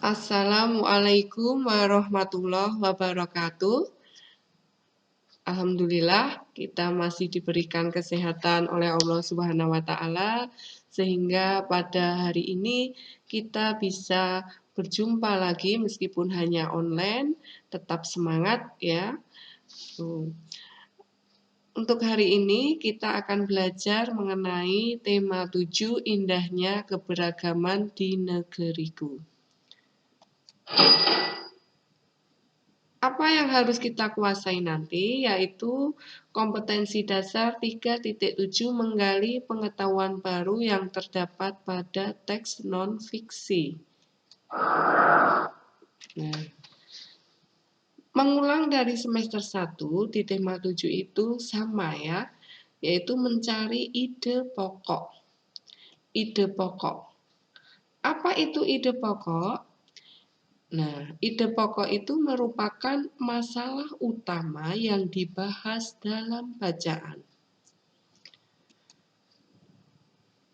Assalamualaikum warahmatullahi wabarakatuh. Alhamdulillah kita masih diberikan kesehatan oleh Allah Subhanahu wa taala sehingga pada hari ini kita bisa berjumpa lagi meskipun hanya online, tetap semangat ya. Untuk hari ini kita akan belajar mengenai tema 7 indahnya keberagaman di negeriku. Apa yang harus kita kuasai nanti, yaitu kompetensi dasar 3.7 menggali pengetahuan baru yang terdapat pada teks non-fiksi. Nah, mengulang dari semester 1 di tema 7 itu sama ya, yaitu mencari ide pokok. Ide pokok. Apa itu ide pokok? Nah, ide pokok itu merupakan masalah utama yang dibahas dalam bacaan.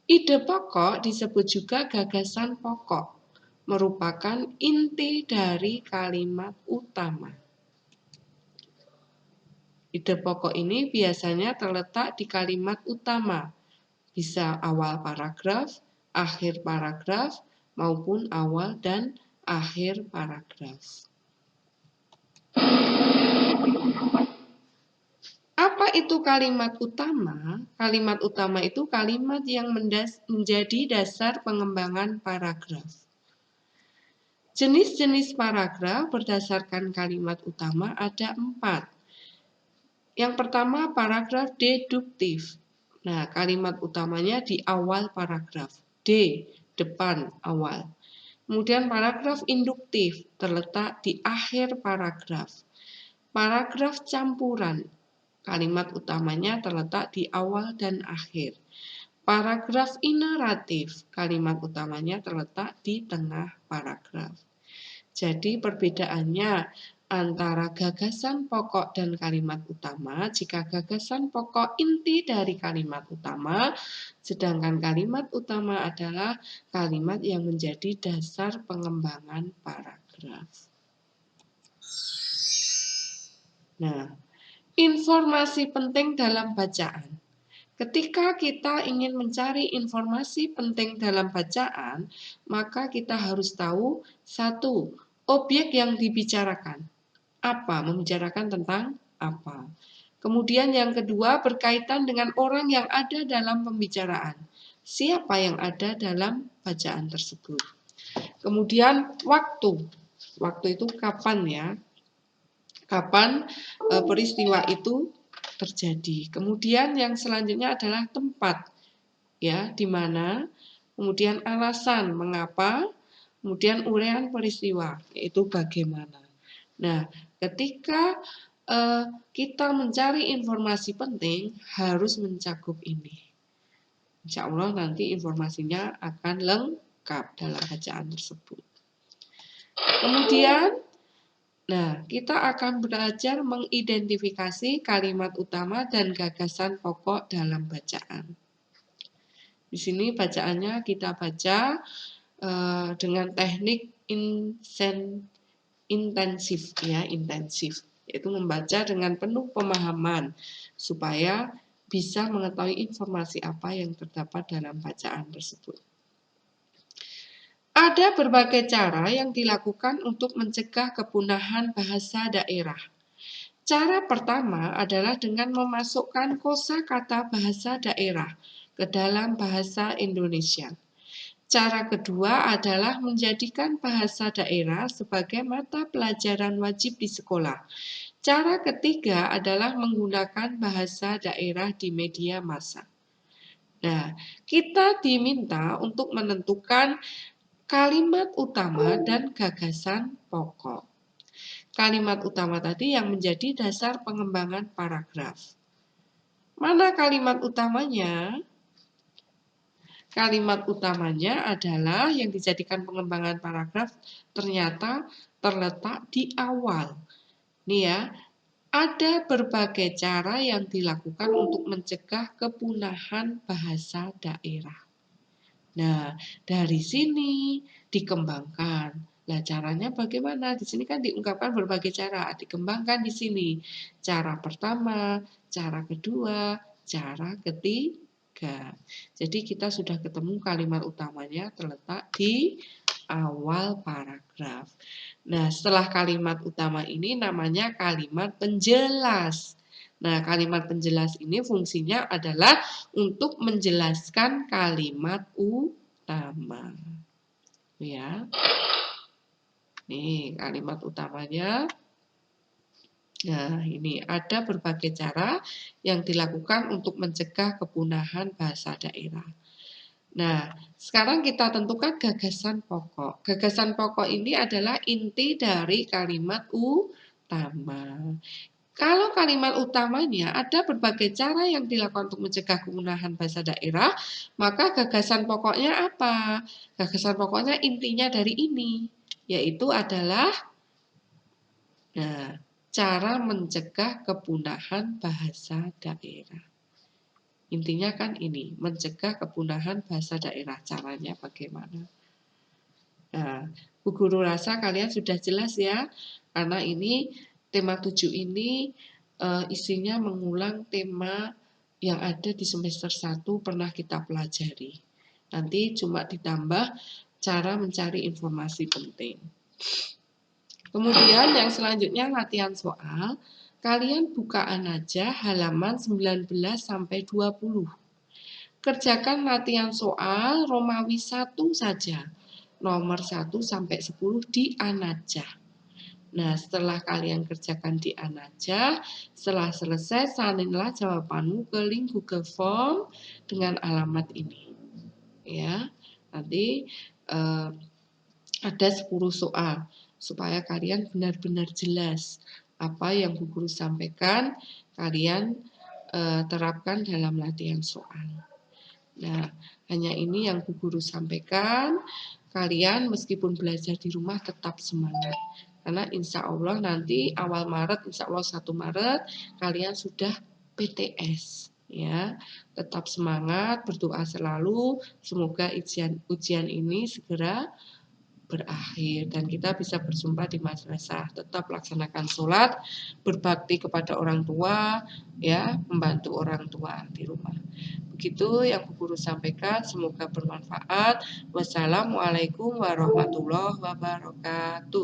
Ide pokok disebut juga gagasan pokok, merupakan inti dari kalimat utama. Ide pokok ini biasanya terletak di kalimat utama, bisa awal paragraf, akhir paragraf, maupun awal dan akhir paragraf. Apa itu kalimat utama? Kalimat utama itu kalimat yang menjadi dasar pengembangan paragraf. Jenis-jenis paragraf berdasarkan kalimat utama ada 4. Yang pertama paragraf deduktif. Nah, kalimat utamanya di awal paragraf. D, depan, awal. Kemudian paragraf induktif terletak di akhir paragraf. Paragraf campuran. Kalimat utamanya terletak di awal dan akhir. Paragraf ineratif, kalimat utamanya terletak di tengah paragraf. Jadi perbedaannya antara gagasan pokok dan kalimat utama, jika gagasan pokok inti dari kalimat utama, sedangkan kalimat utama adalah kalimat yang menjadi dasar pengembangan paragraf. Nah, informasi penting dalam bacaan. Ketika kita ingin mencari informasi penting dalam bacaan, maka kita harus tahu 1. Objek yang dibicarakan. Apa? Membicarakan tentang apa? Kemudian yang kedua berkaitan dengan orang yang ada dalam pembicaraan. Siapa yang ada dalam bacaan tersebut? Kemudian waktu. Waktu itu kapan ya? Kapan peristiwa itu terjadi. Kemudian yang selanjutnya adalah tempat, ya, di mana. Kemudian alasan mengapa. Kemudian uraian peristiwa, yaitu bagaimana. Nah, ketika kita mencari informasi penting, harus mencakup ini. Insya Allah nanti informasinya akan lengkap dalam bacaan tersebut. Kemudian, nah, kita akan belajar mengidentifikasi kalimat utama dan gagasan pokok dalam bacaan. Di sini bacaannya kita baca dengan teknik intensif, ya, intensif, yaitu membaca dengan penuh pemahaman supaya bisa mengetahui informasi apa yang terdapat dalam bacaan tersebut. Ada berbagai cara yang dilakukan untuk mencegah kepunahan bahasa daerah. Cara pertama adalah dengan memasukkan kosakata bahasa daerah ke dalam bahasa Indonesia. Cara kedua adalah menjadikan bahasa daerah sebagai mata pelajaran wajib di sekolah. Cara ketiga adalah menggunakan bahasa daerah di media massa. Nah, kita diminta untuk menentukan kalimat utama dan gagasan pokok. Kalimat utama tadi yang menjadi dasar pengembangan paragraf. Mana kalimat utamanya? Kalimat utamanya adalah yang dijadikan pengembangan paragraf ternyata terletak di awal. Nih ya, ada berbagai cara yang dilakukan untuk mencegah kepunahan bahasa daerah. Nah, dari sini dikembangkan Nah, caranya bagaimana? Di sini kan diungkapkan berbagai cara, dikembangkan di sini. Cara pertama, cara kedua, cara ketiga. Jadi kita sudah ketemu kalimat utamanya terletak di awal paragraf. Nah, setelah kalimat utama ini namanya kalimat penjelas. Nah, kalimat penjelas ini fungsinya adalah untuk menjelaskan kalimat utama. Ya. Nih, kalimat utamanya. Nah, ini ada berbagai cara yang dilakukan untuk mencegah kepunahan bahasa daerah. Nah, sekarang kita tentukan gagasan pokok. Gagasan pokok ini adalah inti dari kalimat utama. Kalau kalimat utamanya ada berbagai cara yang dilakukan untuk mencegah kepunahan bahasa daerah, maka gagasan pokoknya apa? Gagasan pokoknya intinya dari ini, yaitu adalah cara mencegah kepunahan bahasa daerah. Intinya kan ini, mencegah kepunahan bahasa daerah. Caranya bagaimana? Nah, Bu Guru rasa kalian sudah jelas ya, karena ini tema 7 ini isinya mengulang tema yang ada di semester 1 pernah kita pelajari. Nanti cuma ditambah cara mencari informasi penting. Kemudian yang selanjutnya latihan soal. Kalian bukaan aja halaman 19 sampai 20. Kerjakan latihan soal Romawi 1 saja. Nomor 1 sampai 10 di Anajah. Nah, setelah kalian kerjakan di Anajah, setelah selesai salinlah jawabanmu ke link Google Form dengan alamat ini. Ya. Nanti ada 10 soal supaya kalian benar-benar jelas apa yang Bu Guru sampaikan, kalian terapkan dalam latihan soal. Nah, hanya ini yang Bu Guru sampaikan. Kalian meskipun belajar di rumah tetap semangat. Karena insya Allah nanti awal Maret, insya Allah 1 Maret, kalian sudah PTS. Ya, tetap semangat, berdoa selalu. Semoga ujian ini segera berakhir dan kita bisa bersumpah di madrasah, tetap laksanakan sholat, berbakti kepada orang tua, ya, membantu orang tua di rumah. Begitu yang Bu Guru sampaikan, semoga bermanfaat. Wassalamualaikum warahmatullahi wabarakatuh.